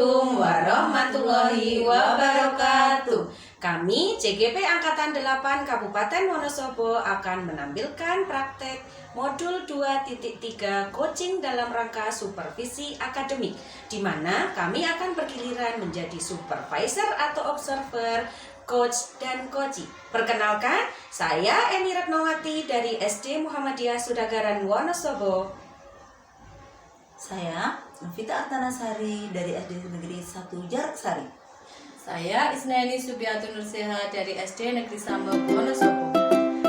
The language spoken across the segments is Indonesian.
Assalamualaikum warahmatullahi wabarakatuh. Kami CGP Angkatan 8 Kabupaten Wonosobo akan menampilkan praktek modul 2.3 coaching dalam rangka supervisi akademik, di mana kami akan bergiliran menjadi supervisor atau observer, coach, dan coachee. Perkenalkan, saya Eni Retnowati dari SD Muhammadiyah Sudagaran Wonosobo. Saya Novita Artanasari dari SD Negeri 1 Jaraksari. Saya Isnani Subiatun Nurseha dari SD Negeri Sambal Wonosobo.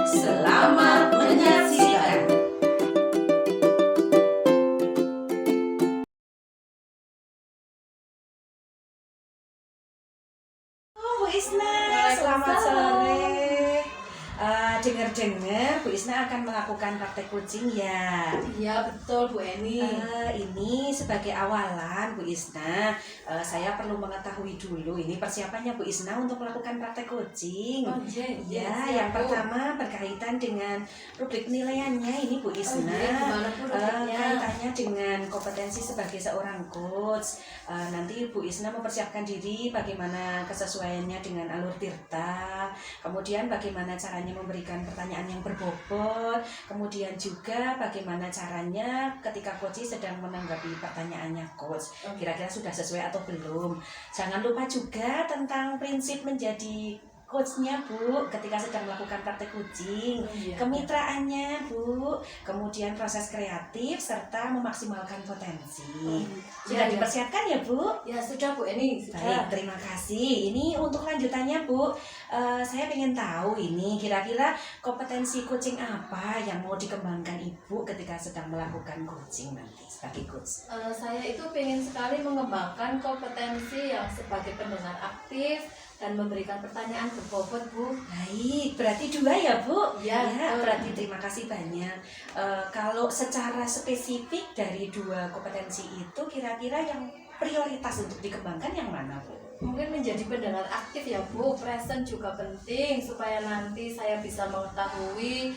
Selamat menyaksikan. Bu Isna, selamat sore. Dengar-dengar Bu Isna akan melakukan praktek coaching ya? Iya betul Bu Eni. Ini sebagai awalan Bu Isna, saya perlu mengetahui dulu ini persiapannya Bu Isna untuk melakukan praktek coaching. Oh iya, Ya, yang pertama berkaitan dengan rubrik penilaiannya ini Bu Isna. Gimana Bu rubriknya? Kaitannya dengan kompetensi sebagai seorang coach. Nanti Bu Isna mempersiapkan diri bagaimana kesesuaiannya dengan alur tirta, kemudian bagaimana caranya memberikan pertanyaan yang berbobot, kemudian juga bagaimana caranya ketika coach sedang menanggapi pertanyaannya coach, kira-kira sudah sesuai atau belum. Jangan lupa juga tentang prinsip menjadi coachnya Bu ketika sedang melakukan praktek coaching, kemitraannya Bu, kemudian proses kreatif serta memaksimalkan potensi. Sudah dipersiapkan ya Bu? Ya sudah Bu Eni. Baik, terima kasih. Ini untuk lanjutannya Bu, saya ingin tahu ini kira-kira kompetensi coaching apa yang mau dikembangkan Ibu ketika sedang melakukan coaching nanti sebagai coach? Saya itu pengen sekali mengembangkan kompetensi yang sebagai pendengar aktif dan memberikan pertanyaan berbobot Bu. Baik, berarti 2 ya Bu? Ya, berarti terima kasih banyak. Kalau secara spesifik dari 2 kompetensi itu kira-kira yang prioritas untuk dikembangkan yang mana Bu? Mungkin menjadi pendengar aktif ya Bu, present juga penting supaya nanti saya bisa mengetahui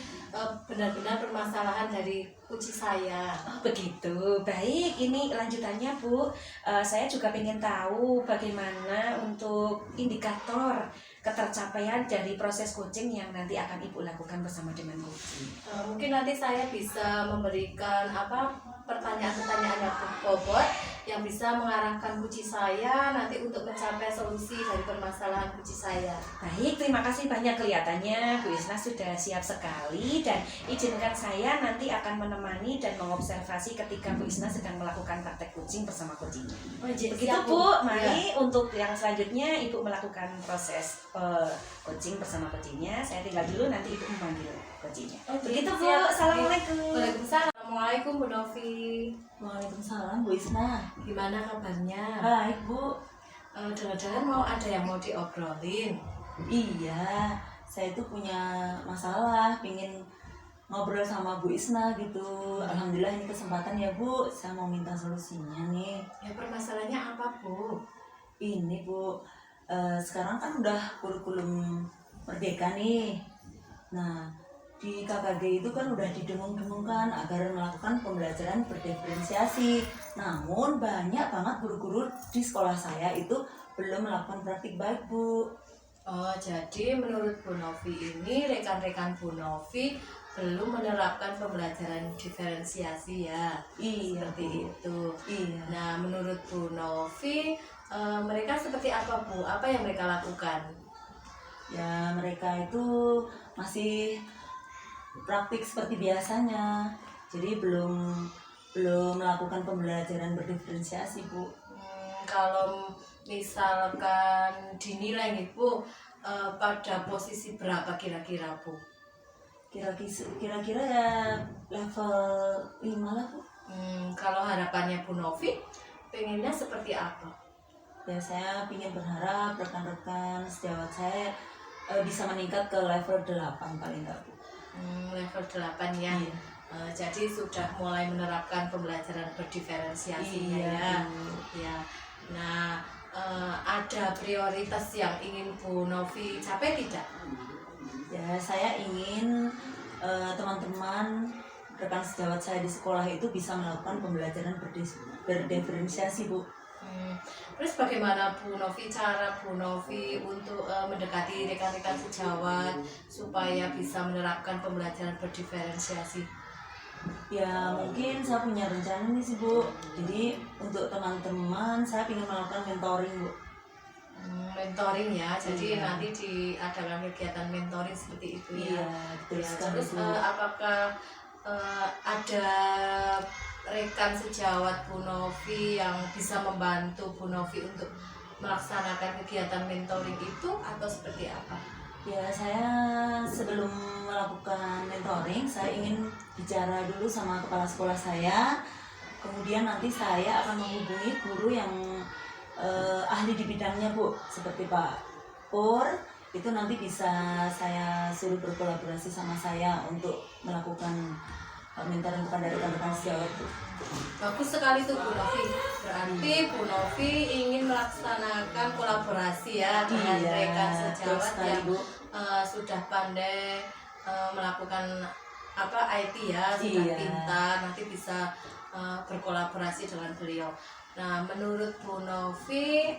benar-benar permasalahan dari coach saya. Oh begitu, baik. Ini lanjutannya Bu, saya juga ingin tahu bagaimana untuk indikator ketercapaian dari proses coaching yang nanti akan Ibu lakukan bersama dengan coaching. Mungkin nanti saya bisa memberikan pertanyaan-pertanyaan yang berbobot yang bisa mengarahkan coach saya nanti untuk mencapai solusi dari permasalahan coach saya. Baik, terima kasih banyak. Kelihatannya Bu Isna sudah siap sekali, dan izinkan saya nanti akan menemani dan mengobservasi ketika Bu Isna sedang melakukan praktek coaching bersama coachingnya. Begitu siap, Bu, mari untuk yang selanjutnya Ibu melakukan proses coaching bersama coachingnya. Saya tinggal dulu, nanti Ibu memanggil coachingnya. Begitu Bu, assalamualaikum. Waalaikumsalam. Assalamualaikum Bu Novi. Waalaikumsalam Bu Isna. Gimana kabarnya? Baik Bu. Dengar-dengar ada yang mau diobrolin. Iya, saya tuh punya masalah, pingin ngobrol sama Bu Isna gitu. Alhamdulillah ini kesempatan ya Bu, saya mau minta solusinya nih. Ya permasalahannya apa Bu? Ini Bu, sekarang kan udah kurikulum merdeka nih. Nah, di KKG itu kan udah didengung-dengungkan agar melakukan pembelajaran berdiferensiasi. Namun banyak banget guru-guru di sekolah saya itu belum melakukan praktik baik Bu. Oh, jadi menurut Bu Novi ini rekan-rekan Bu Novi belum menerapkan pembelajaran diferensiasi ya? Iya Seperti itu. Iya. Nah, menurut Bu Novi mereka seperti apa Bu? Apa yang mereka lakukan? Ya mereka itu masih praktik seperti biasanya. Jadi belum melakukan pembelajaran berdiferensiasi Bu. Kalau misalkan dinilai nih Bu, pada posisi berapa kira-kira Bu? Kira-kira ya level 5 lah Bu. Kalau harapannya Bu Novi, pengennya seperti apa? Ya saya ingin berharap rekan-rekan sejawat saya bisa meningkat ke level 8 paling enggak Bu. Level 8 ya. Iya. Jadi sudah mulai menerapkan pembelajaran berdiferensiasi ya. Ya. Nah, ada prioritas yang ingin Bu Novi capai tidak? Ya saya ingin teman-teman rekan sejawat saya di sekolah itu bisa melakukan pembelajaran berdiferensiasi Bu. Terus bagaimana Bu Novi, cara Bu Novi untuk mendekati rekan-rekan sejawat supaya bisa menerapkan pembelajaran berdiferensiasi? Ya mungkin saya punya rencana nih sih Bu. Jadi untuk teman-teman saya ingin melakukan mentoring Bu. Mentoring ya, jadi Iya. nanti diadakan kegiatan mentoring seperti itu ya. Iya, betul Ya, sekali terus Bu. apakah ada rekan sejawat Bu Novi yang bisa membantu Bu Novi untuk melaksanakan kegiatan mentoring itu atau seperti apa? Ya saya sebelum melakukan mentoring saya ingin bicara dulu sama kepala sekolah saya. Kemudian nanti saya akan menghubungi guru yang ahli di bidangnya Bu, seperti Pak Pur. Itu nanti bisa saya suruh berkolaborasi sama saya untuk melakukan mentoring kepada rekan-rekan sejawat Bu. Bagus sekali tuh Bu Novi. Berarti Bu Novi ingin melaksanakan kolaborasi ya dengan Iya, rekan betul sejawat sekali yang Bu. sudah pandai melakukan IT ya, sudah Iya. pintar, nanti bisa berkolaborasi dengan beliau. Nah, menurut Bu Novi,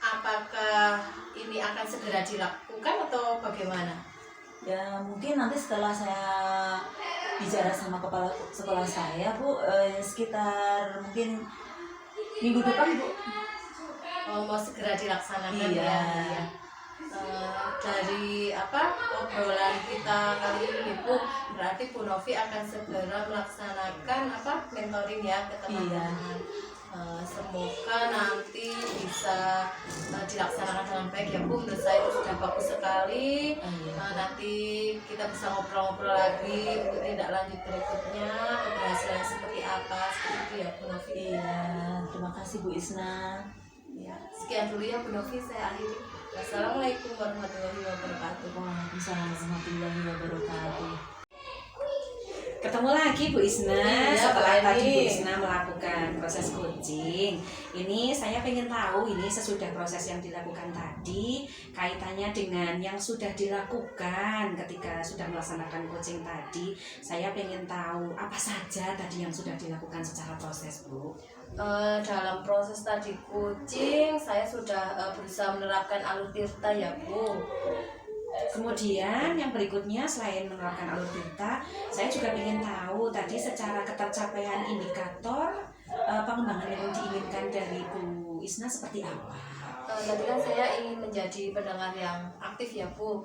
apakah ini akan segera dilakukan atau bagaimana? Ya mungkin nanti setelah saya bicara sama kepala sekolah saya Bu, sekitar mungkin minggu depan Bu. Mau segera dilaksanakan Iya. ya. Dari obrolan kita kali ini Bu, berarti Bu Novi akan segera melaksanakan mentoring ya ke teman-teman. Semoga nanti bisa dilaksanakan dengan baik ya Bu. Menurut saya itu sudah bagus sekali. Nanti kita bisa ngobrol-ngobrol lagi untuk tindak lanjut berikutnya, keberhasilan seperti apa, seperti itu ya Bu Novi. Iya, terima kasih Bu Isna. Ya, sekian dulu ya Bu Novi, saya akhiri. Wassalamualaikum warahmatullahi wabarakatuh. Waalaikumsalam warahmatullahi wabarakatuh. Ketemu lagi Bu Isna Iya, setelah Bu tadi Bu Eni. Isna melakukan proses coaching. Ini saya pengen tahu ini sesudah proses yang dilakukan tadi kaitannya dengan yang sudah dilakukan ketika sudah melaksanakan coaching tadi. Saya pengen tahu apa saja tadi yang sudah dilakukan secara proses Bu. Dalam proses tadi coaching saya sudah berusaha menerapkan alur tirta ya Bu. Kemudian yang berikutnya selain menerapkan alur tirta, saya juga ingin tahu tadi secara ketercapaian indikator pengembangan yang diinginkan dari Bu Isna seperti apa? Tadi kan saya ingin menjadi pendengar yang aktif ya Bu.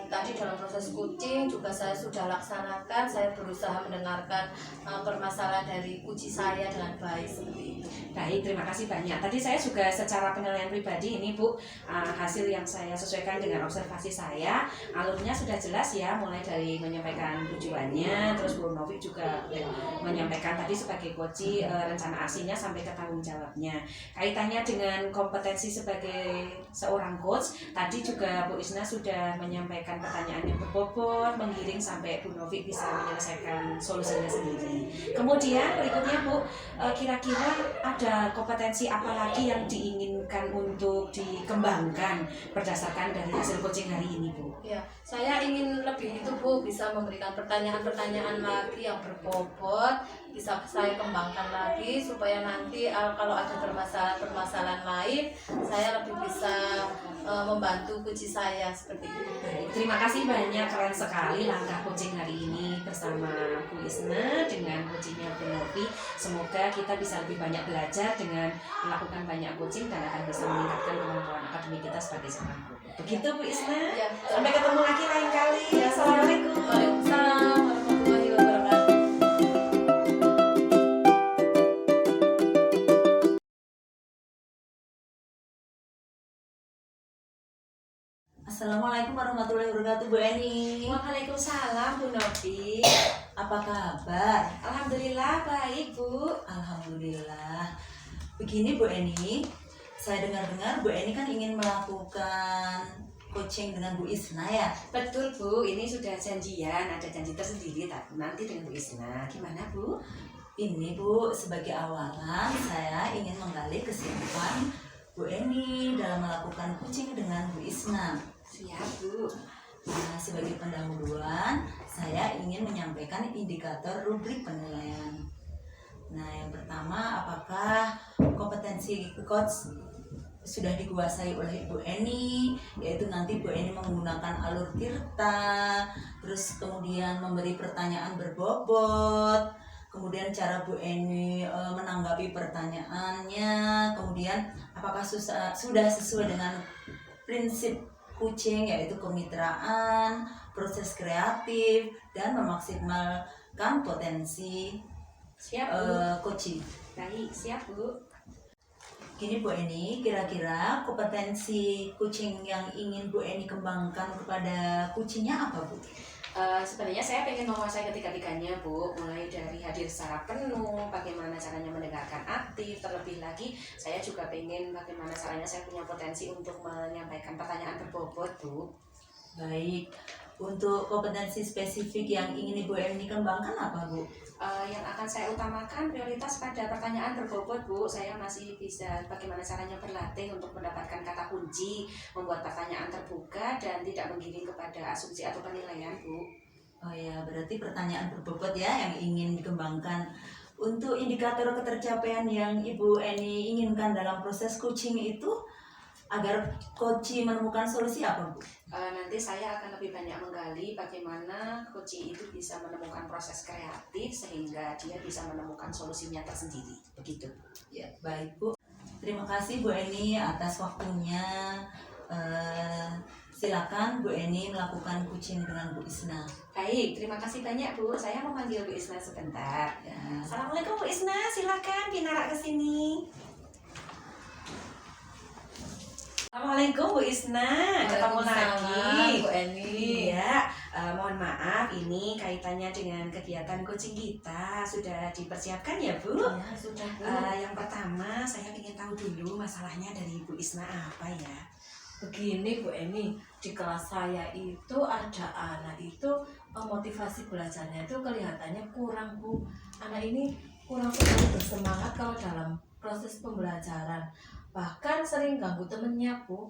Tadi dalam proses coaching juga saya sudah laksanakan, saya berusaha mendengarkan permasalahan dari coach saya dengan baik seperti itu. Baik, terima kasih banyak. Tadi saya juga secara penilaian pribadi ini Bu, hasil yang saya sesuaikan dengan observasi saya, alurnya sudah jelas ya, mulai dari menyampaikan tujuannya, terus Bu Novi juga menyampaikan tadi sebagai coach rencana aksinya sampai ke tanggung jawabnya. Kaitannya dengan kompetensi sebagai seorang coach, tadi juga Bu Isna sudah menyampaikan pertanyaan yang berbobot, menggiring sampai Bu Novi bisa menyelesaikan solusinya sendiri. Kemudian berikutnya Bu, kira-kira ada kompetensi apa lagi yang diinginkan untuk dikembangkan berdasarkan dari hasil coaching hari ini Bu? Ya, saya ingin lebih itu Bu, bisa memberikan pertanyaan-pertanyaan lagi yang berbobot, bisa saya kembangkan lagi supaya nanti kalau ada permasalahan-permasalahan lain, saya lebih bisa membantu coach saya seperti itu. Baik, terima kasih banyak, keren sekali langkah coaching hari ini bersama Bu Isna dengan coachingnya Bu Novi. Semoga kita bisa lebih banyak belajar dengan melakukan banyak coaching dan akan bisa meningkatkan kemampuan akademik kita sebagai seorang guru. Begitu Bu Isna. Ya, Sampai ketemu lagi lain kali. Ya, Assalamualaikum. Waalaikumsalam warahmatullahi wabarakatuh. Assalamualaikum warahmatullahi wabarakatuh Bu Eni. Waalaikumsalam Bu Novi. Apa kabar? Alhamdulillah baik Bu. Alhamdulillah. Begini Bu Eni, saya dengar-dengar Bu Eni kan ingin melakukan coaching dengan Bu Isna ya. Betul Bu, ini sudah janjian, ada janji tersendiri tapi nanti dengan Bu Isna. Gimana Bu? Ini Bu, sebagai awalan saya ingin menggali kesiapan Bu Eni dalam melakukan coaching dengan Bu Isna. Siap Bu. Nah, sebagai pendahuluan, saya ingin menyampaikan indikator rubrik penilaian. Nah, yang pertama, apakah kompetensi kompetensi coach sudah dikuasai oleh Ibu Eni, yaitu nanti Bu Eni menggunakan alur tirta, terus kemudian memberi pertanyaan berbobot, kemudian cara Bu Eni menanggapi pertanyaannya, kemudian apakah sudah sesuai dengan prinsip coaching, yaitu kemitraan, proses kreatif, dan memaksimalkan potensi Siap Bu. coaching. Baik, siap Bu. Gini Bu Eni, kira-kira kompetensi coaching yang ingin Bu Eni kembangkan kepada coachingnya apa Bu? Sebenarnya saya pengen menguasai ketiga-tiganya Bu, mulai dari hadir secara penuh, bagaimana caranya mendengarkan aktif, terlebih lagi saya juga pengen bagaimana caranya saya punya potensi untuk menyampaikan pertanyaan berbobot Bu. Baik, untuk kompetensi spesifik yang ingin Ibu Eni kembangkan apa Bu? Yang akan saya utamakan prioritas pada pertanyaan berbobot Bu. Saya masih bisa bagaimana caranya berlatih untuk mendapatkan kata kunci, membuat pertanyaan terbuka dan tidak menggiring kepada asumsi atau penilaian Bu. Oh ya, berarti pertanyaan berbobot ya yang ingin dikembangkan. Untuk indikator ketercapaian yang Ibu Eni inginkan dalam proses coaching itu, agar coach menemukan solusi apa Bu? Nanti saya akan lebih banyak menggali bagaimana coach itu bisa menemukan proses kreatif sehingga dia bisa menemukan solusinya tersendiri. Begitu. Ya, baik Bu. Terima kasih Bu Eni atas waktunya. Silakan Bu Eni melakukan coaching dengan Bu Isna. Baik, terima kasih banyak Bu. Saya mau panggil Bu Isna sebentar. Ya. Assalamualaikum Bu Isna, silakan pinarak ke sini. Assalamualaikum Bu Isna, ketemu lagi. Bu Eni. Iya, mohon maaf ini kaitannya dengan kegiatan coaching kita sudah dipersiapkan ya Bu? Ya, sudah Bu. Yang pertama saya ingin tahu dulu masalahnya dari Bu Isna apa ya? Begini Bu Eni, di kelas saya itu ada anak itu motivasi belajarnya itu kelihatannya kurang Bu. Anak ini kurang sekali bersemangat kalau dalam proses pembelajaran. Bahkan sering ganggu temennya Bu.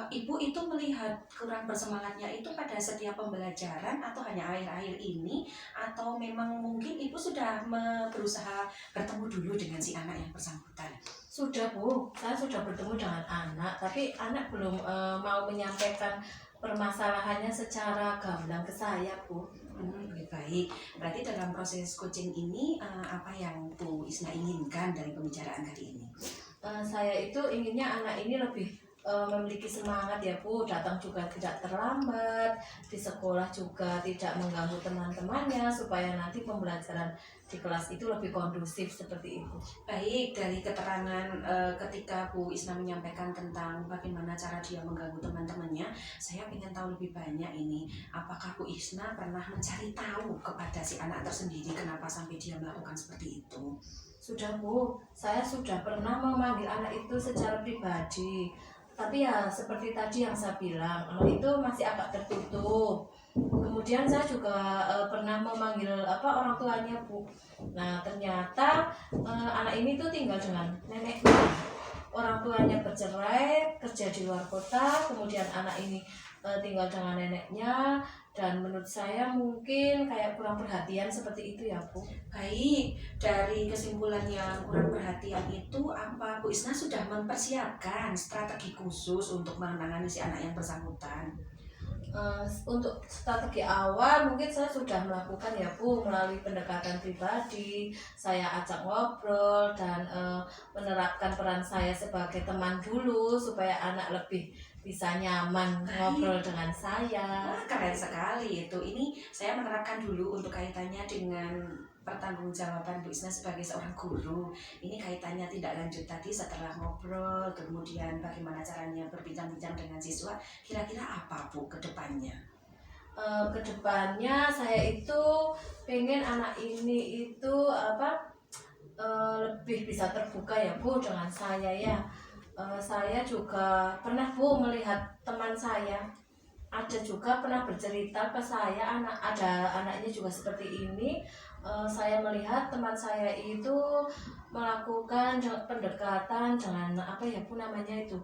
Ibu itu melihat kurang bersemangatnya itu pada setiap pembelajaran atau hanya akhir-akhir ini, atau memang mungkin ibu sudah berusaha bertemu dulu dengan si anak yang bersangkutan? Sudah Bu, saya sudah bertemu dengan anak, tapi anak belum mau menyampaikan permasalahannya secara gamblang ke saya Bu. Baik, berarti dalam proses coaching ini apa yang Bu Isna inginkan dari pembicaraan kali ini? Saya itu inginnya anak ini lebih memiliki semangat ya Bu, datang juga tidak terlambat, di sekolah juga tidak mengganggu teman-temannya, supaya nanti pembelajaran di kelas itu lebih kondusif seperti itu. Baik, dari keterangan ketika Bu Isna menyampaikan tentang bagaimana cara dia mengganggu teman-temannya, saya ingin tahu lebih banyak ini. Apakah Bu Isna pernah mencari tahu kepada si anak tersendiri kenapa sampai dia melakukan seperti itu? Sudah Bu, saya sudah pernah memanggil anak itu secara pribadi. Tapi ya seperti tadi yang saya bilang, anak itu masih agak tertutup. Kemudian saya juga pernah memanggil orang tuanya Bu. Nah ternyata anak ini tuh tinggal dengan neneknya. Orang tuanya bercerai, kerja di luar kota, kemudian anak ini tinggal dengan neneknya. Dan menurut saya mungkin kayak kurang perhatian seperti itu ya Bu. Baik, dari kesimpulan yang kurang perhatian itu, apa Bu Isna sudah mempersiapkan strategi khusus untuk menangani si anak yang bersangkutan? Untuk strategi awal mungkin saya sudah melakukan ya Bu, melalui pendekatan pribadi. Saya ajak ngobrol dan menerapkan peran saya sebagai teman dulu supaya anak lebih bisa nyaman ngobrol dengan saya. Wah, keren sekali itu. Ini saya menerapkan dulu untuk kaitannya dengan pertanggungjawaban Bu Isna sebagai seorang guru. Ini kaitannya tidak lanjut tadi setelah ngobrol, kemudian bagaimana caranya berbincang-bincang dengan siswa. Kira-kira apa Bu ke depannya? Kedepannya saya itu pengen anak ini itu lebih bisa terbuka ya Bu dengan saya ya. Saya juga pernah Bu melihat teman saya, ada juga pernah bercerita ke saya, ada anaknya juga seperti ini. Saya melihat teman saya itu melakukan pendekatan dengan apa ya Bu namanya itu,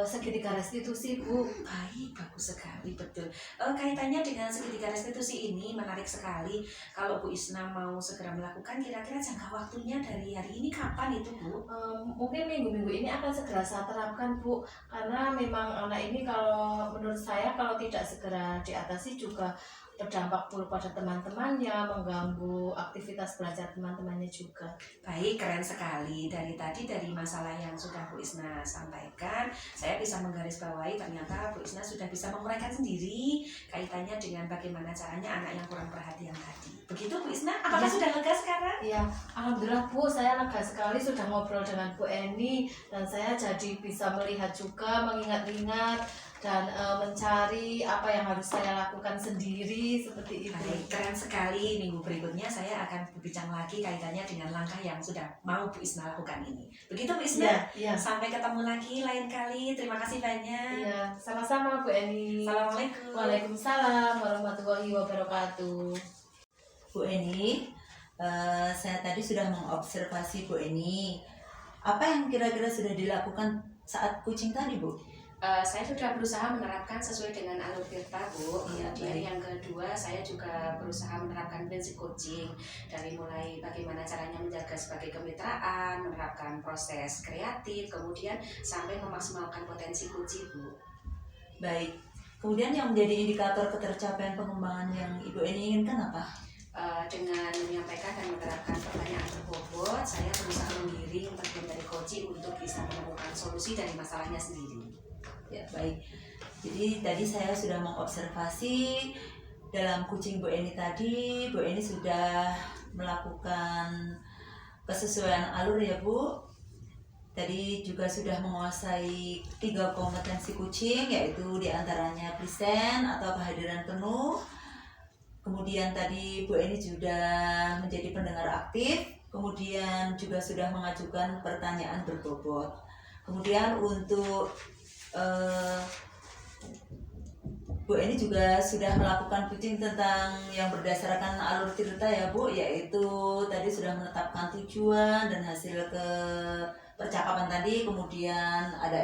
segitiga restitusi, Bu. Baik, bagus sekali, betul. Kaitannya dengan segitiga restitusi ini menarik sekali. Kalau Bu Isna mau segera melakukan, kira-kira jangka waktunya dari hari ini kapan itu, Bu? Mungkin minggu-minggu ini akan segera saya terapkan, Bu, karena memang anak ini kalau menurut saya kalau tidak segera diatasi juga berdampak buruk pada teman-temannya, mengganggu aktivitas belajar teman-temannya juga. Baik, keren sekali. Dari masalah yang sudah Bu Isna sampaikan, saya bisa menggarisbawahi ternyata Bu Isna sudah bisa menguraikan sendiri kaitannya dengan bagaimana caranya anak yang kurang perhatian tadi. Begitu Bu Isna, apakah Ya. sudah lega sekarang? Ya, alhamdulillah Bu, saya lega sekali sudah ngobrol dengan Bu Eni dan saya jadi bisa melihat juga, mengingat-ingat dan mencari apa yang harus saya lakukan sendiri seperti itu. Baik, keren sekali. Minggu berikutnya saya akan berbincang lagi kaitannya dengan langkah yang sudah mau Bu Isna lakukan ini. Begitu Bu Isna? Iya. Sampai ketemu lagi lain kali. Terima kasih banyak. Iya, sama-sama Bu Eni. Assalamualaikum. Waalaikumsalam warahmatullahi wabarakatuh. Bu Eni, saya tadi sudah mengobservasi Bu Eni. Apa yang kira-kira sudah dilakukan saat kucing tadi, Bu? Saya sudah berusaha menerapkan sesuai dengan alur Tirta, Bu. Iya, Kemudian baik. yang kedua, saya juga berusaha menerapkan prinsip coaching dari mulai bagaimana caranya menjaga sebagai kemitraan, menerapkan proses kreatif, kemudian sampai memaksimalkan potensi kucing, Bu. Baik. Kemudian yang menjadi indikator ketercapaian pengembangan yang Ibu Eni inginkan apa? Dengan menyampaikan dan menerapkan pertanyaan berbobot, saya berusaha menggiring bagian dari coaching untuk bisa menemukan solusi dari masalahnya sendiri. Ya, baik. Jadi tadi saya sudah mengobservasi dalam kucing Bu Eni tadi, Bu Eni sudah melakukan kesesuaian alur ya Bu. Tadi juga sudah menguasai 3 kompetensi kucing, yaitu diantaranya present atau kehadiran penuh. Kemudian tadi Bu Eni sudah menjadi pendengar aktif, kemudian juga sudah mengajukan pertanyaan berbobot. Kemudian untuk Bu Eni juga sudah melakukan coaching tentang yang berdasarkan alur Tirta ya Bu, yaitu tadi sudah menetapkan tujuan dan hasil ke percakapan tadi, kemudian ada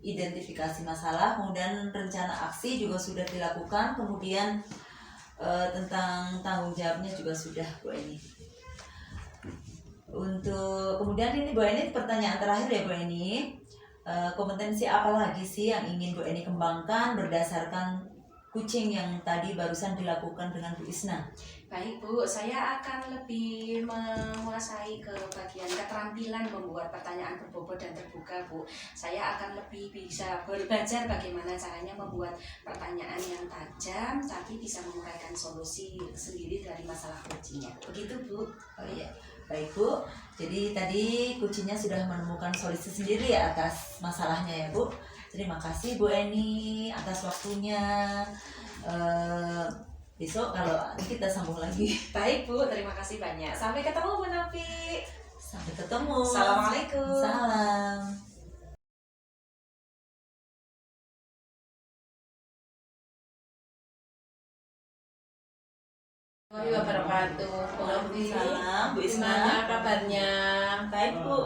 identifikasi masalah, kemudian rencana aksi juga sudah dilakukan, kemudian tentang tanggung jawabnya juga sudah Bu Eni. Untuk kemudian ini Bu Eni, pertanyaan terakhir ya Bu Eni, kompetensi apa lagi sih yang ingin Bu Eni kembangkan berdasarkan kucing yang tadi barusan dilakukan dengan Bu Isna? Baik Bu, saya akan lebih menguasai ke bagian keterampilan membuat pertanyaan berbobot dan terbuka Bu. Saya akan lebih bisa belajar bagaimana caranya membuat pertanyaan yang tajam tapi bisa menguraikan solusi sendiri dari masalah kucingnya. Begitu Bu. Oh iya, baik Bu. Jadi tadi kucingnya sudah menemukan solusi sendiri ya atas masalahnya ya Bu. Terima kasih Bu Eni atas waktunya. Besok kalau kita sambung lagi. Baik Bu, terima kasih banyak. Sampai ketemu Bu Novi. Sampai ketemu. Assalamualaikum. Salam. Wabarakatuh. Bu Novi. Waalaikumsalam, Bu Isna. Gimana kabarnya? Baik Bu.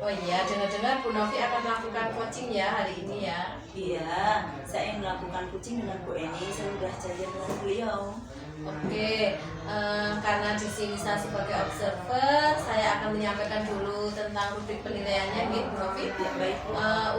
Oh iya, dengar-dengar Bu Novi akan melakukan coaching ya hari ini ya. Iya, saya ingin melakukan coaching dengan Bu Eni. Saya sudah janjian dengan beliau. Oke, karena di sini saya sebagai observer, saya akan menyampaikan dulu tentang rubrik penilaiannya, gitu Bu Novi. Ya, baik Bu.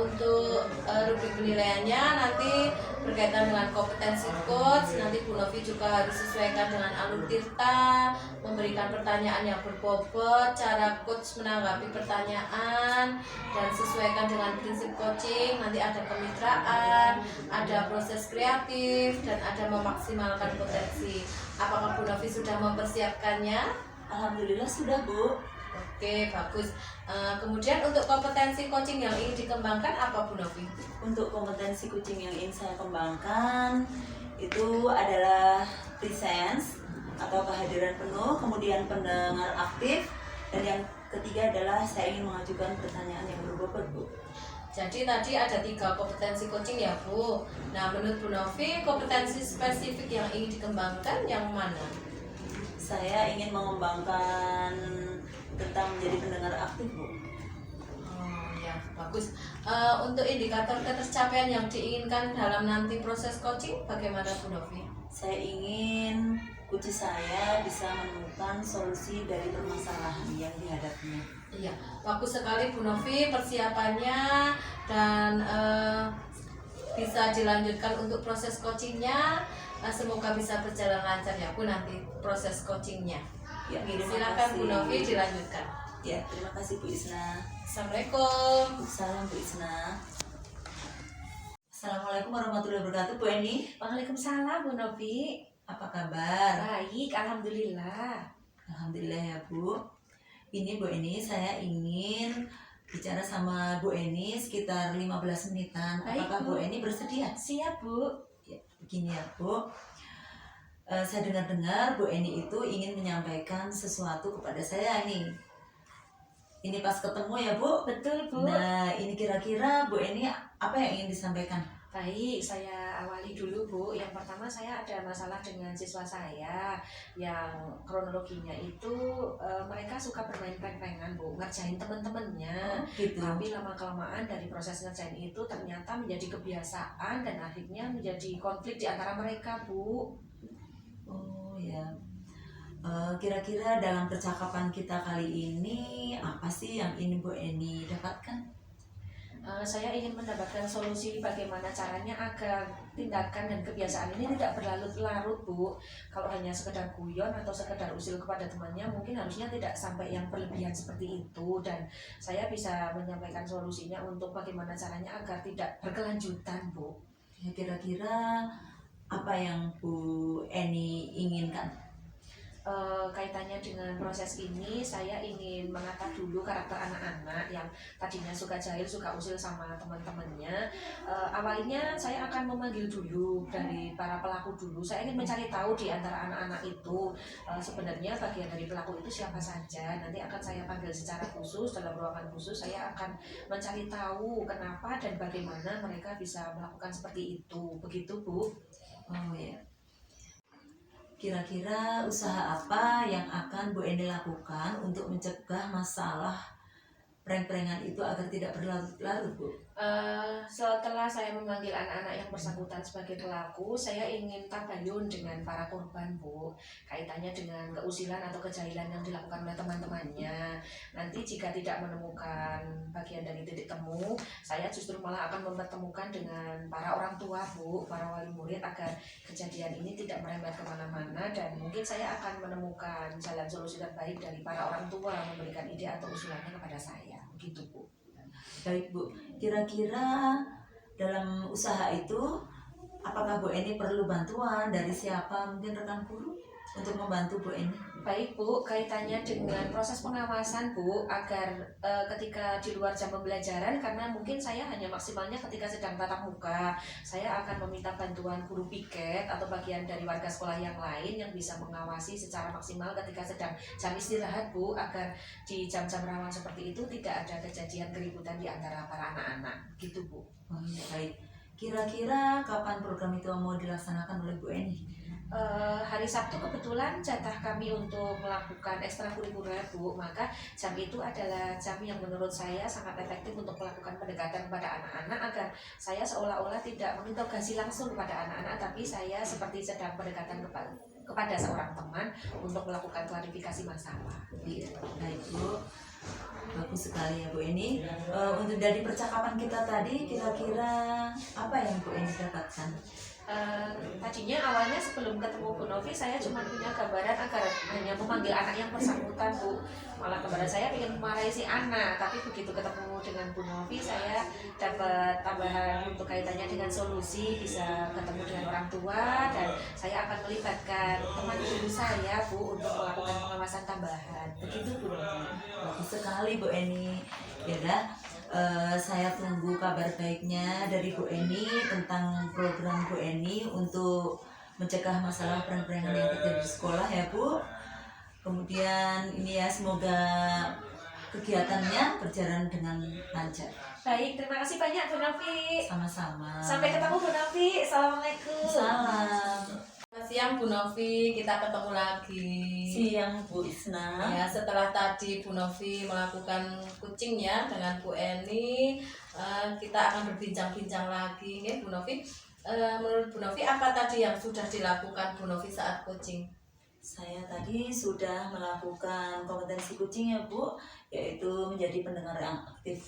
Untuk rubrik penilaiannya nanti berkaitan dengan kompetensi coach, nanti Bu Novi juga harus sesuaikan dengan alur Tirta, memberikan pertanyaan yang berbobot, cara coach menanggapi pertanyaan, dan sesuaikan dengan prinsip coaching. Nanti ada kemitraan, ada proses kreatif, dan ada memaksimalkan potensi. Apakah Bu Novi sudah mempersiapkannya? Alhamdulillah sudah Bu. Oke, bagus. Kemudian untuk kompetensi coaching yang ingin dikembangkan apa Bu Novi? Untuk kompetensi kucing yang ingin saya kembangkan itu adalah presence atau kehadiran penuh, kemudian pendengar aktif, dan yang ketiga adalah saya ingin mengajukan pertanyaan yang berbobot Bu. Jadi tadi ada 3 kompetensi coaching ya Bu. Nah menurut Bu Novi kompetensi spesifik yang ingin dikembangkan yang mana? Saya ingin mengembangkan tentang menjadi pendengar aktif Bu. Oh ya, bagus. Untuk indikator ketercapaian yang diinginkan dalam nanti proses coaching, bagaimana Bu Novi? Saya ingin coach saya bisa menemukan solusi dari permasalahan yang dihadapinya. Iya, bagus sekali Bu Novi persiapannya dan bisa dilanjutkan untuk proses coachingnya. Semoga bisa berjalan lancar ya Bu nanti proses coachingnya. Ya, terima Silakan kasih. Bu Novi dilanjutkan. Ya, terima kasih Bu Isna. Assalamualaikum. Salam Bu Isna. Assalamualaikum warahmatullahi wabarakatuh. Bu Eni, Waalaikumsalam Bu Novi. apa kabar? Baik, alhamdulillah. Alhamdulillah ya Bu. Ini Bu Eni, saya ingin bicara sama Bu Eni sekitar 15 menitan. Baik, Apakah Bu. Bu Eni bersedia? Siap Bu. Ya, begini ya Bu. Saya dengar-dengar Bu Eni itu ingin menyampaikan sesuatu kepada saya nih. Ini pas ketemu ya Bu. Betul Bu. Nah, ini kira-kira Bu Eni apa yang ingin disampaikan? Baik, saya awali dulu Bu. Yang pertama saya ada masalah dengan siswa saya yang kronologinya itu mereka suka bermain prank-prankan Bu, ngerjain teman-temannya. Gitu. Tapi lama-kelamaan dari proses ngerjain itu ternyata menjadi kebiasaan dan akhirnya menjadi konflik di antara mereka Bu. Oh ya. Kira-kira dalam percakapan kita kali ini apa sih yang ingin Bu Eni dapatkan? Saya ingin mendapatkan solusi bagaimana caranya agar tindakan dan kebiasaan ini tidak berlarut-larut Bu. Kalau hanya sekedar guyon atau sekedar usil kepada temannya mungkin harusnya tidak sampai yang berlebihan seperti itu, dan saya bisa menyampaikan solusinya untuk bagaimana caranya agar tidak berkelanjutan Bu. Ya, kira-kira apa yang Bu Eni inginkan? Kaitannya dengan proses ini saya ingin menata dulu karakter anak-anak yang tadinya suka jahil, suka usil sama teman-temannya. Awalnya saya akan memanggil dulu dari para pelaku dulu. Saya ingin mencari tahu di antara anak-anak itu sebenarnya bagian dari pelaku itu siapa saja. Nanti akan saya panggil secara khusus dalam ruangan khusus. Saya akan mencari tahu kenapa dan bagaimana mereka bisa melakukan seperti itu. Begitu Bu. Oh ya. Kira-kira usaha apa yang akan Bu Eni lakukan untuk mencegah masalah prank-prankan itu agar tidak berlarut-larut Bu? Setelah saya memanggil anak-anak yang bersangkutan sebagai pelaku, saya ingin tabayun dengan para korban Bu, kaitannya dengan keusilan atau kejahilan yang dilakukan oleh teman-temannya. Nanti jika tidak menemukan bagian dari titik temu, saya justru malah akan mempertemukan dengan para orang tua Bu, para wali murid, agar kejadian ini tidak merembet kemana-mana, dan mungkin saya akan menemukan jalan solusi terbaik dari para orang tua memberikan ide atau usulannya kepada saya. Begitu Bu. Baik Bu, kira-kira dalam usaha itu apakah Bu Eni perlu bantuan dari siapa, mungkin rekan guru untuk membantu Bu Eni? Baik Bu, kaitannya dengan proses pengawasan Bu, agar ketika di luar jam pembelajaran, karena mungkin saya hanya maksimalnya ketika sedang tatap muka, saya akan meminta bantuan guru piket atau bagian dari warga sekolah yang lain yang bisa mengawasi secara maksimal ketika sedang jam istirahat Bu, agar di jam-jam rawan seperti itu tidak ada kejadian keributan di antara para anak-anak, gitu Bu. Oh, ya, baik. Kira-kira kapan program itu mau dilaksanakan oleh Bu Eni? Hari Sabtu kebetulan jatah kami untuk melakukan ekstrakurikuler Bu, maka jam itu adalah jam yang menurut saya sangat efektif untuk melakukan pendekatan kepada anak-anak, agar saya seolah-olah tidak menginterogasi langsung kepada anak-anak, tapi saya seperti sedang pendekatan kepada seorang teman untuk melakukan klarifikasi masalah. Iya, baik Bu. Bagus sekali ya Bu Eni. Untuk dari percakapan kita tadi, kira-kira apa yang Bu Eni dapatkan? Tadinya awalnya sebelum ketemu Bu Novi saya cuma punya gambaran agar hanya memanggil anak yang bersangkutan Bu, malah gambaran saya ingin memarahi si anak, tapi begitu ketemu dengan Bu Novi saya dapat tambahan untuk kaitannya dengan solusi, bisa ketemu dengan orang tua, dan saya akan melibatkan teman guru saya Bu untuk melakukan pengawasan tambahan. Begitu Bu Novi. Bagus sekali Bu Eni. Ya udah, saya tunggu kabar baiknya dari Bu Eni tentang program Bu Eni untuk mencegah masalah prank-prankan yang terjadi di sekolah ya Bu. Kemudian ini ya, semoga kegiatannya berjalan dengan lancar. Baik, terima kasih banyak Bu Novi. Sama-sama. Sampai ketemu Bu Novi. Assalamualaikum. Salam. Selamat siang Bu Novi, kita ketemu lagi. Siang Bu Isna. Ya, setelah tadi Bu Novi melakukan coaching ya dengan Bu Eni, kita akan berbincang-bincang lagi, ya Bu Novi. Menurut Bu Novi, apa tadi yang sudah dilakukan Bu Novi saat coaching? Saya tadi sudah melakukan kompetensi coaching ya Bu, yaitu menjadi pendengar yang aktif.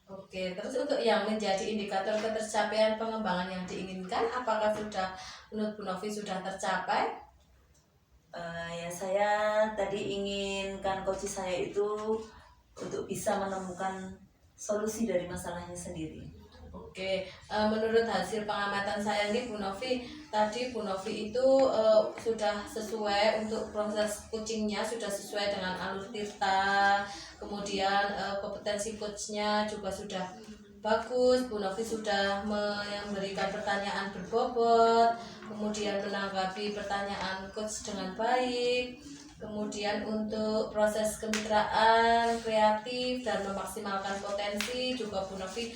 Oke, terus untuk yang menjadi indikator ketercapaian pengembangan yang diinginkan, apakah sudah menurut Bu Novi sudah tercapai? Ya saya tadi inginkan coach saya itu untuk bisa menemukan solusi dari masalahnya sendiri. Oke, menurut hasil pengamatan saya nih Bu Novi, tadi Bu Novi itu sudah sesuai untuk proses coachingnya, sudah sesuai dengan alur tirta, kemudian kompetensi coachnya juga sudah bagus. Bu Novi sudah memberikan pertanyaan berbobot, kemudian menanggapi pertanyaan coach dengan baik. Kemudian untuk proses kemitraan, kreatif, dan memaksimalkan potensi juga Bu Novi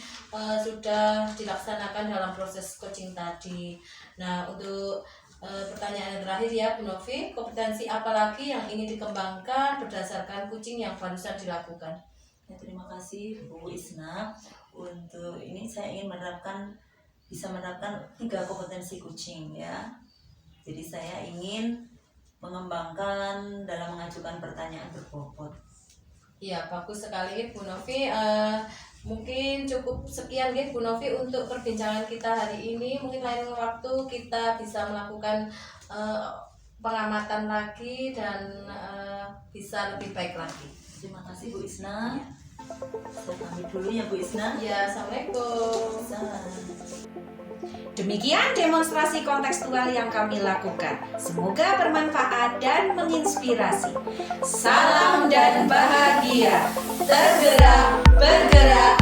sudah dilaksanakan dalam proses coaching tadi. Nah, untuk pertanyaan yang terakhir ya Bu Novi, kompetensi apa lagi yang ingin dikembangkan berdasarkan coaching yang barusan dilakukan? Ya, terima kasih Bu Isna. Untuk ini saya ingin bisa menerapkan 3 kompetensi coaching ya. Jadi saya ingin mengembangkan dalam mengajukan pertanyaan berbobot. Iya, bagus sekali Bu Novi. Mungkin cukup sekian ya Bu Novi untuk perbincangan kita hari ini. Mungkin lain waktu kita bisa melakukan pengamatan lagi dan bisa lebih baik lagi. Terima kasih Bu Isna. Saya pamit dulu ya Bu Isna. Ya, Assalamualaikum. Demikian demonstrasi kontekstual yang kami lakukan. Semoga bermanfaat dan menginspirasi. Salam dan bahagia. Tergerak, bergerak,